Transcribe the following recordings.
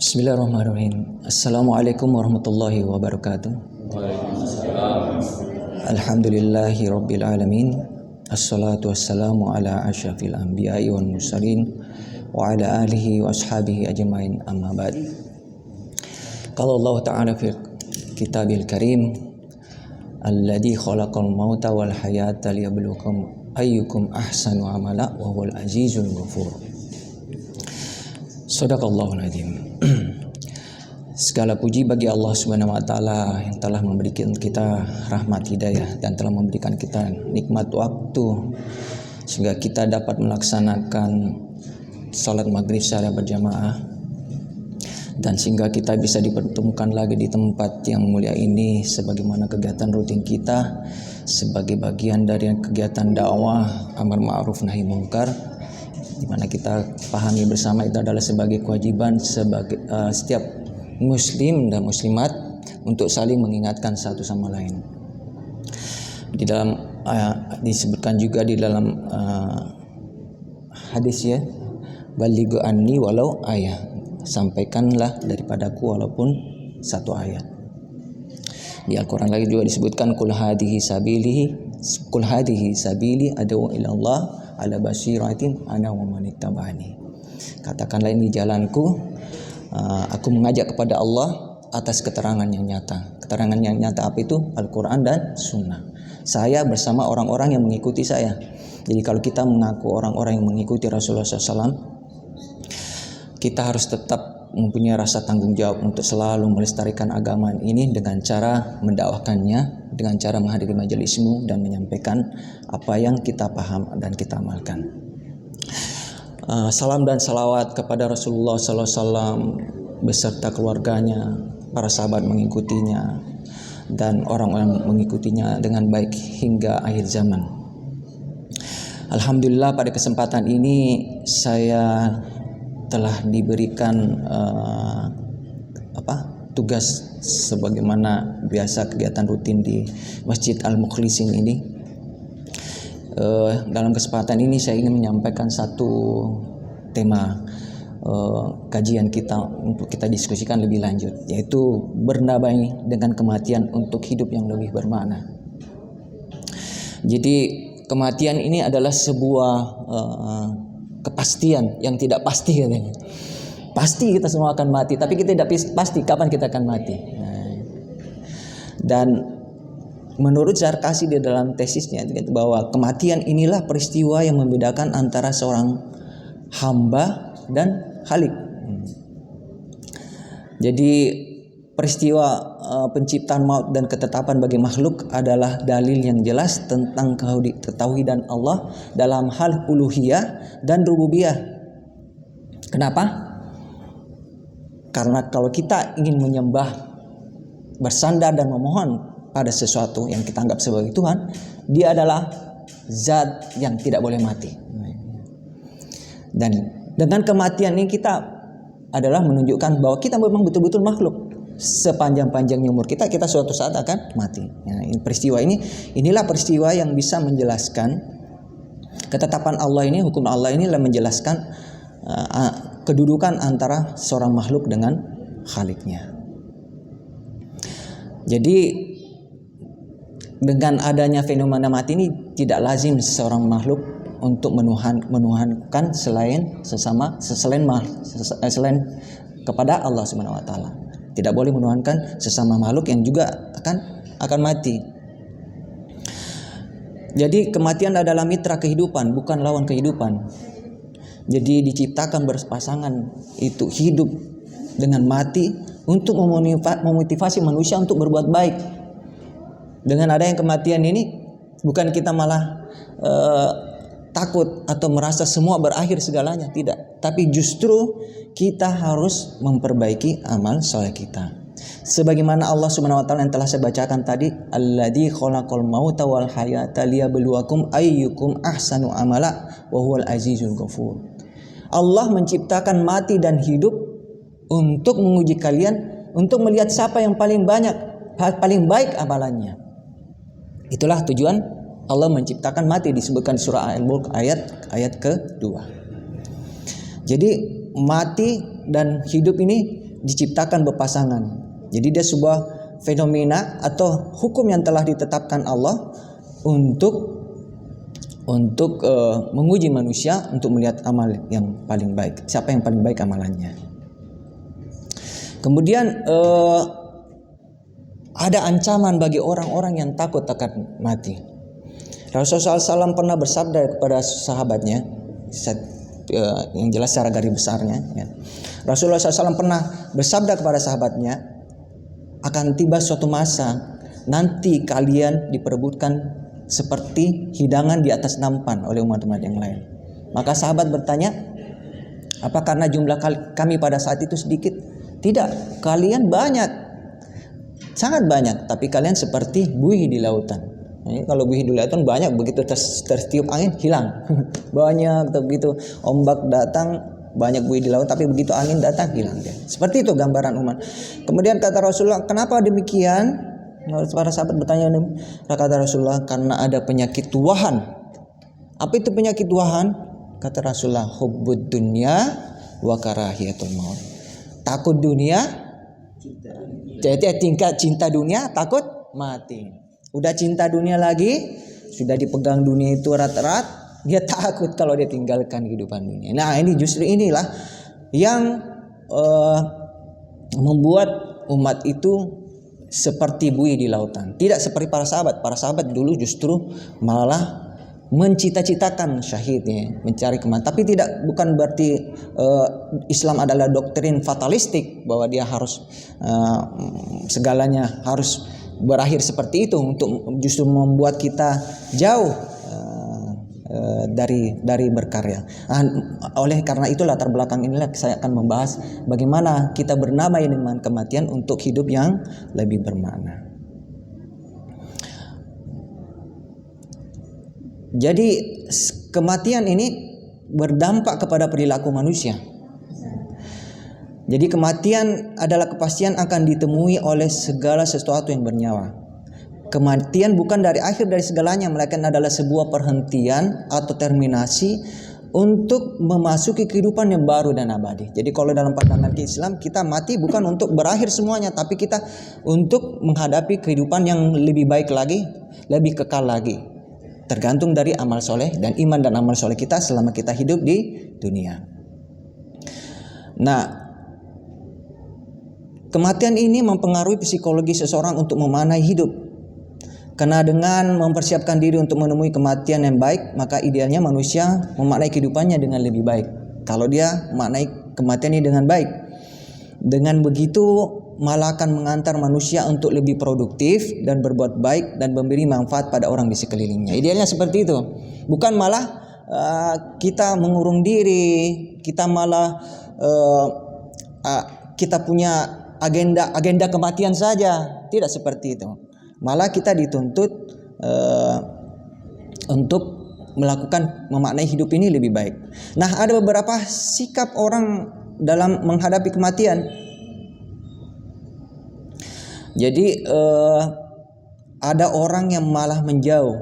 Bismillahirrahmanirrahim. Assalamualaikum warahmatullahi wabarakatuh. Alhamdulillahi rabbil alamin. Assalatu wassalamu ala asyrafil anbiya'i wal mursalin wa ala alihi wa ashabihi ajmain, amma ba'd. Qala Allah ta'ala fi kitabil karim, alladzi khalaqal mauta wal hayata liyabluwakum ayyukum ahsanu amala wa huwal azizul ghafur. Shadaqallahul azim. Segala puji bagi Allah Subhanahu wa taala yang telah memberikan kita rahmat hidayah dan telah memberikan kita nikmat waktu sehingga kita dapat melaksanakan salat maghrib secara berjamaah, dan sehingga kita bisa dipertemukan lagi di tempat yang mulia ini sebagaimana kegiatan rutin kita sebagai bagian dari kegiatan dakwah amar ma'ruf nahi munkar, di mana kita pahami bersama itu adalah sebagai kewajiban sebagai setiap muslim dan muslimat untuk saling mengingatkan satu sama lain. Di dalam disebutkan juga di dalam hadis ya, balighu anni walau ayat, sampaikanlah daripadaku walaupun satu ayat. Di Al-Quran lagi juga disebutkan kul hadhihi sabili adu ila Allah ala basiratin ana wa man ittaba'ani. Katakanlah ini jalanku, aku mengajak kepada Allah atas keterangan yang nyata. Keterangan yang nyata apa itu? Al-Quran dan Sunnah. Saya bersama orang-orang yang mengikuti saya. Jadi kalau kita mengaku orang-orang yang mengikuti Rasulullah SAW, kita harus tetap mempunyai rasa tanggung jawab untuk selalu melestarikan agama ini dengan cara mendakwahkannya, dengan cara menghadiri majelismu dan menyampaikan apa yang kita paham dan kita amalkan. Salam dan salawat kepada Rasulullah SAW beserta keluarganya, para sahabat mengikutinya, dan orang-orang mengikutinya dengan baik hingga akhir zaman. Alhamdulillah pada kesempatan ini saya telah diberikan tugas sebagaimana biasa kegiatan rutin di Masjid Al-Mukhlisin ini. Dalam kesempatan ini saya ingin menyampaikan satu tema kajian kita untuk kita diskusikan lebih lanjut, yaitu berdamai dengan kematian untuk hidup yang lebih bermakna. Jadi kematian ini adalah sebuah kepastian yang tidak pasti katanya. Pasti kita semua akan mati, tapi kita tidak pasti kapan kita akan mati. Dan menurut Zarkasi di dalam tesisnya bahwa kematian inilah peristiwa yang membedakan antara seorang hamba dan Khalik. Jadi peristiwa penciptaan maut dan ketetapan bagi makhluk adalah dalil yang jelas tentang ketauhidan Allah dalam hal uluhiyah dan rububiyah. Kenapa? Karena kalau kita ingin menyembah, bersandar dan memohon pada sesuatu yang kita anggap sebagai Tuhan, dia adalah zat yang tidak boleh mati. Dan dengan kematian ini kita adalah menunjukkan bahwa kita memang betul-betul makhluk. Sepanjang-panjangnya umur kita suatu saat akan mati. Ini peristiwa inilah peristiwa yang bisa menjelaskan ketetapan Allah ini, hukum Allah ini menjelaskan kedudukan antara seorang makhluk dengan Khaliknya. Jadi dengan adanya fenomena mati ini tidak lazim seorang makhluk untuk menuhankan selain kepada Allah Subhanahu wa taala. Tidak boleh menuhankan sesama makhluk yang juga akan mati. Jadi kematian adalah mitra kehidupan, bukan lawan kehidupan. Jadi diciptakan berpasangan itu hidup dengan mati untuk memotivasi manusia untuk berbuat baik. Dengan adanya kematian ini bukan kita malah takut atau merasa semua berakhir segalanya, tidak. Tapi justru kita harus memperbaiki amal soleh kita. Sebagaimana Allah Subhanahu wa taala yang telah saya bacakan tadi, alladzi khalaqal mauta wal hayata liyabluwakum ayyukum ahsanu amala wa huwal azizul ghafur. Allah menciptakan mati dan hidup untuk menguji kalian, untuk melihat siapa yang paling baik amalannya. Itulah tujuan Allah menciptakan mati, disebutkan surah Al-Mulk ayat kedua. Jadi mati dan hidup ini diciptakan berpasangan. Jadi dia sebuah fenomena atau hukum yang telah ditetapkan Allah untuk menguji manusia untuk melihat amal yang paling baik. Siapa yang paling baik amalannya. Kemudian ada ancaman bagi orang-orang yang takut akan mati. Rasulullah SAW pernah bersabda kepada sahabatnya, yang jelas secara garis besarnya, ya. Rasulullah SAW pernah bersabda kepada sahabatnya, akan tiba suatu masa nanti kalian diperebutkan seperti hidangan di atas nampan oleh umat-umat yang lain. Maka sahabat bertanya, apa karena jumlah kami pada saat itu sedikit? Tidak, kalian banyak, sangat banyak, tapi kalian seperti buih di lautan. Jadi kalau buih di lautan banyak, begitu tertiup angin hilang. Banyak, begitu ombak datang banyak buih di laut, tapi begitu angin datang hilang dia. Seperti itu gambaran umat. Kemudian kata Rasulullah, kenapa demikian? Para sahabat bertanya, kata Rasulullah, karena ada penyakit tuahan. Apa itu penyakit tuahan? Kata Rasulullah, hubbud dunya wa karahiyatul maut. Takut dunia, jadi tingkat cinta dunia, takut mati. Udah cinta dunia lagi, sudah dipegang dunia itu erat-erat, dia takut kalau dia tinggalkan kehidupan dunia. Nah, ini justru inilah yang membuat umat itu seperti buih di lautan. Tidak seperti para sahabat. Para sahabat dulu justru malah mencita-citakan syahidnya, mencari kematian. Tapi bukan berarti Islam adalah doktrin fatalistik bahwa dia harus segalanya harus berakhir seperti itu untuk justru membuat kita jauh dari berkarya. Oleh karena itu latar belakang inilah saya akan membahas bagaimana kita bernamai dengan kematian untuk hidup yang lebih bermakna. Jadi kematian ini berdampak kepada perilaku manusia. Jadi kematian adalah kepastian akan ditemui oleh segala sesuatu yang bernyawa. Kematian bukan dari akhir dari segalanya, melainkan adalah sebuah perhentian atau terminasi untuk memasuki kehidupan yang baru dan abadi. Jadi kalau dalam pandangan Islam, kita mati bukan untuk berakhir semuanya, tapi kita untuk menghadapi kehidupan yang lebih baik lagi, lebih kekal lagi. Tergantung dari amal soleh dan iman dan amal soleh kita selama kita hidup di dunia. Nah, kematian ini mempengaruhi psikologi seseorang untuk memaknai hidup. Karena dengan mempersiapkan diri untuk menemui kematian yang baik, maka idealnya manusia memaknai kehidupannya dengan lebih baik. Kalau dia memaknai kematian ini dengan baik, dengan begitu malah akan mengantar manusia untuk lebih produktif dan berbuat baik dan memberi manfaat pada orang di sekelilingnya. Idealnya seperti itu. Bukan malah kita mengurung diri, kita malah kita punya agenda kematian saja. Tidak seperti itu. Malah kita dituntut untuk memaknai hidup ini lebih baik. Nah, ada beberapa sikap orang dalam menghadapi kematian. Jadi ada orang yang malah menjauh.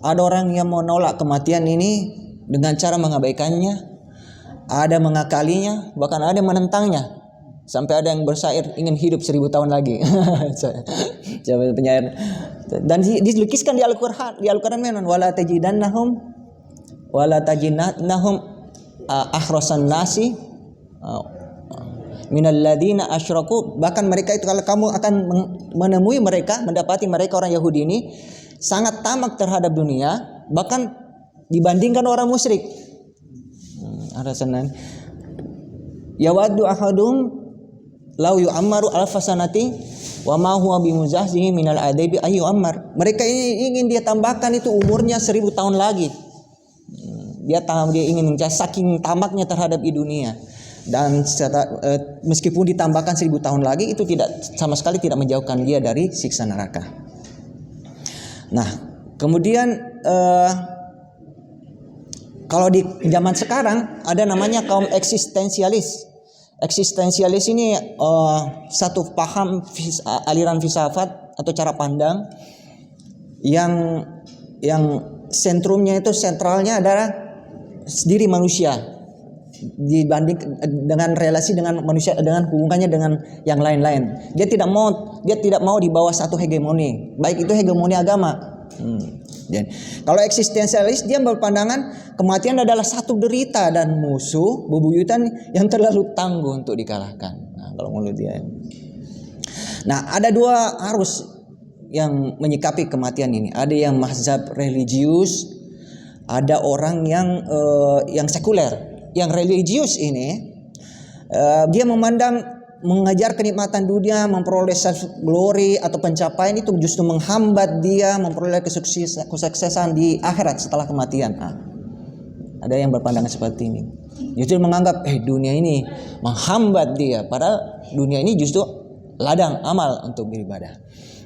Ada orang yang menolak kematian ini dengan cara mengabaikannya. Ada mengakalinya, bahkan ada yang menentangnya. Sampai ada yang bersair ingin hidup 1000 tahun lagi. Penyair. Dan dilukiskan di Al-Qur'an. Di Al-Qur'an memang wala tajidannahum ahrasan nasi minal ladina asyraku. Bahkan mereka itu, kalau kamu akan menemui mereka, mendapati mereka orang Yahudi ini sangat tamak terhadap dunia, bahkan dibandingkan orang musyrik. Ada senan. Yawaddu ahadum lau yu'ammaru alfasanati wa ma huwa bimuzahzihi minal adabi ayu ammar. Mereka ini ingin dia tambahkan itu umurnya 1000 tahun lagi. Dia ingin saking tamaknya terhadap dunia. Dan meskipun ditambahkan 1000 tahun lagi, itu tidak sama sekali tidak menjauhkan dia dari siksa neraka. Nah, kemudian kalau di zaman sekarang ada namanya kaum eksistensialis. Eksistensialis ini satu paham aliran filsafat atau cara pandang yang sentralnya adalah diri manusia. dibanding dengan relasi dengan manusia, dengan hubungannya dengan yang lain-lain. Dia tidak mau di bawah satu hegemoni, baik itu hegemoni agama. Jadi, kalau eksistensialis dia berpandangan kematian adalah satu derita dan musuh bebuyutan yang terlalu tangguh untuk dikalahkan. Nah, kalau menurut dia. Nah, ada dua arus yang menyikapi kematian ini. Ada yang mazhab religius, ada orang yang sekuler. Yang religius ini dia memandang mengejar kenikmatan dunia, memperoleh self glory atau pencapaian itu justru menghambat dia memperoleh kesuksesan di akhirat setelah kematian. Ada yang berpandangan seperti ini. Justru menganggap dunia ini menghambat dia, padahal dunia ini justru ladang amal untuk beribadah.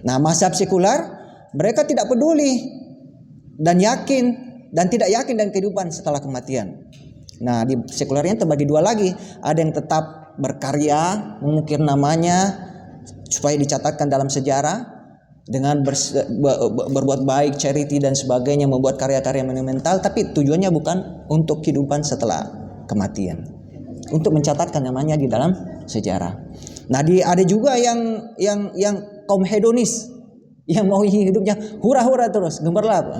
Nah, mazhab sekular mereka tidak peduli dan tidak yakin dan kehidupan setelah kematian. Nah, di sekulernya terbagi dua lagi. Ada yang tetap berkarya, mengukir namanya supaya dicatatkan dalam sejarah dengan berbuat baik, charity dan sebagainya, membuat karya-karya monumental, tapi tujuannya bukan untuk kehidupan setelah kematian, untuk mencatatkan namanya di dalam sejarah. Nah, ada juga yang kaum hedonis yang mau hidupnya hura-hura terus, gemerlap.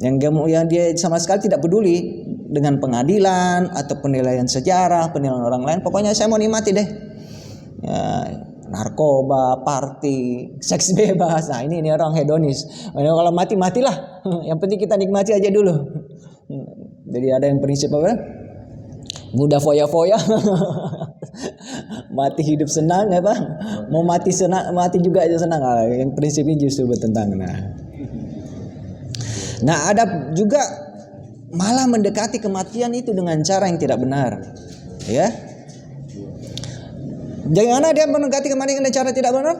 Yang dia sama sekali tidak peduli dengan pengadilan atau penilaian sejarah, penilaian orang lain. Pokoknya saya mau nikmati deh. Ya, narkoba, party, seks bebas. Nah, ini orang hedonis. Kalau matilah. Yang penting kita nikmati aja dulu. Jadi ada yang prinsip apa? Mudah foya-foya. Mati hidup senang ya, Pak. Mau mati senang, mati juga aja senang. Yang prinsip ini justru bertentangan. Nah, ada juga malah mendekati kematian itu dengan cara yang tidak benar. Ya. Jangan dia mendekati kematian dengan cara tidak benar?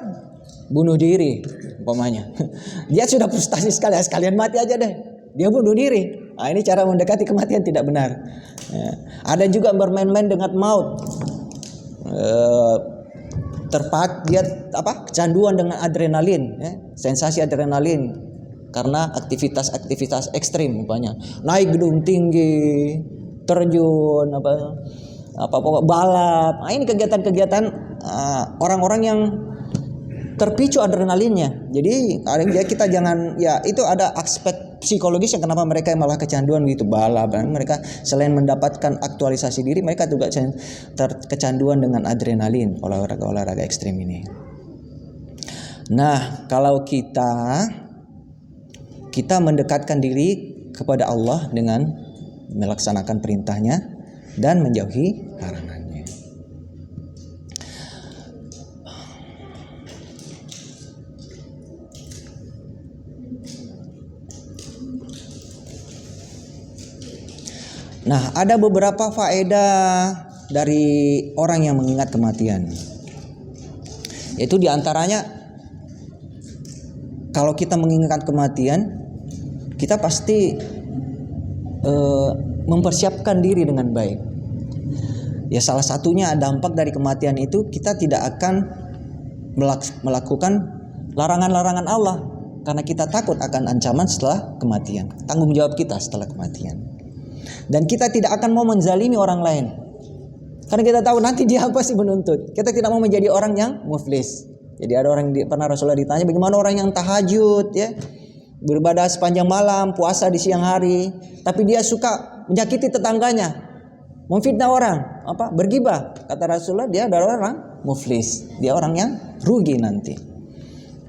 Bunuh diri umpamanya. Dia sudah frustasi sekalian mati aja deh. Dia bunuh diri. Nah, ini cara mendekati kematian tidak benar. Ya. Ada juga bermain-main dengan maut. Dia kecanduan dengan adrenalin, ya. Sensasi adrenalin. Karena aktivitas ekstrim umpamanya naik gedung tinggi, terjun balap. Nah, ini kegiatan-kegiatan orang-orang yang terpicu adrenalinnya. Jadi kita jangan, ya itu ada aspek psikologis yang kenapa mereka malah kecanduan gitu balap. Dan mereka selain mendapatkan aktualisasi diri, mereka juga kecanduan dengan adrenalin olahraga ekstrim ini. Nah, kalau kita mendekatkan diri kepada Allah dengan melaksanakan perintahnya dan menjauhi larangannya. Nah, ada beberapa faedah dari orang yang mengingat kematian. Yaitu diantaranya, kalau kita mengingat kematian, kita pasti mempersiapkan diri dengan baik. Ya, salah satunya dampak dari kematian itu kita tidak akan melakukan larangan-larangan Allah karena kita takut akan ancaman setelah kematian, tanggung jawab kita setelah kematian. Dan kita tidak akan mau menzalimi orang lain karena kita tahu nanti dia pasti menuntut. Kita tidak mau menjadi orang yang muflis. Jadi ada orang pernah Rasulullah ditanya, bagaimana orang yang tahajud, ya, beribadah sepanjang malam, puasa di siang hari, tapi dia suka menyakiti tetangganya, memfitnah orang, bergibah. Kata Rasulullah, dia adalah orang muflis, dia orang yang rugi nanti.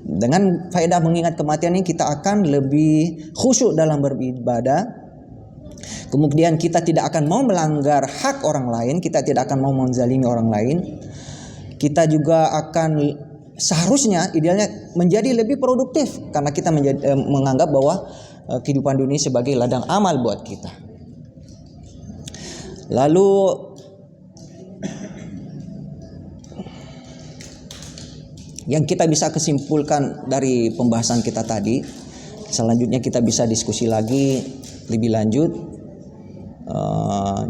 Dengan faedah mengingat kematian ini, kita akan lebih khusyuk dalam beribadah. Kemudian kita tidak akan mau melanggar hak orang lain, kita tidak akan mau menzalimi orang lain. Kita juga akan seharusnya idealnya menjadi lebih produktif karena kita menganggap bahwa kehidupan dunia sebagai ladang amal buat kita. Lalu yang kita bisa kesimpulkan dari pembahasan kita tadi, selanjutnya kita bisa diskusi lagi lebih lanjut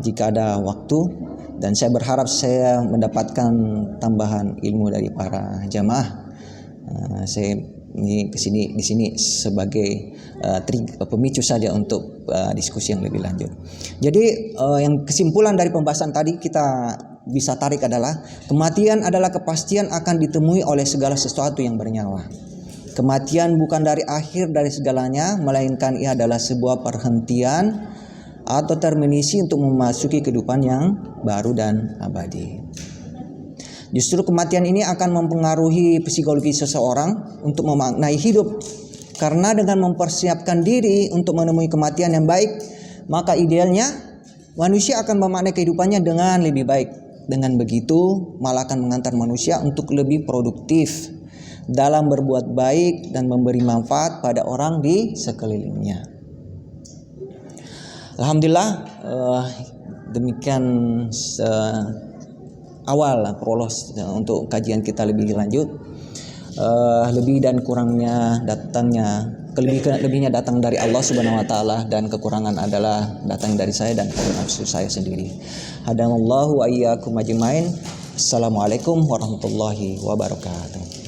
jika ada waktu. Dan saya berharap saya mendapatkan tambahan ilmu dari para jamaah. Saya Ini di sini sebagai pemicu saja untuk diskusi yang lebih lanjut. Jadi yang kesimpulan dari pembahasan tadi kita bisa tarik adalah kematian adalah kepastian akan ditemui oleh segala sesuatu yang bernyawa. Kematian bukan dari akhir dari segalanya, melainkan ia adalah sebuah perhentian atau terminisi untuk memasuki kehidupan yang baru dan abadi. Justru kematian ini akan mempengaruhi psikologi seseorang untuk memaknai hidup. Karena dengan mempersiapkan diri untuk menemui kematian yang baik, maka idealnya manusia akan memaknai kehidupannya dengan lebih baik. Dengan begitu, malah akan mengantar manusia untuk lebih produktif dalam berbuat baik dan memberi manfaat pada orang di sekelilingnya. Alhamdulillah, demikian awal prolos untuk kajian kita lebih lanjut. Lebih dan kurangnya lebihnya datang dari Allah Subhanahu wa taala, dan kekurangan adalah datang dari saya dan nafsu saya sendiri. Hadamallahu wa iyyakum ajmain. Assalamualaikum warahmatullahi wabarakatuh.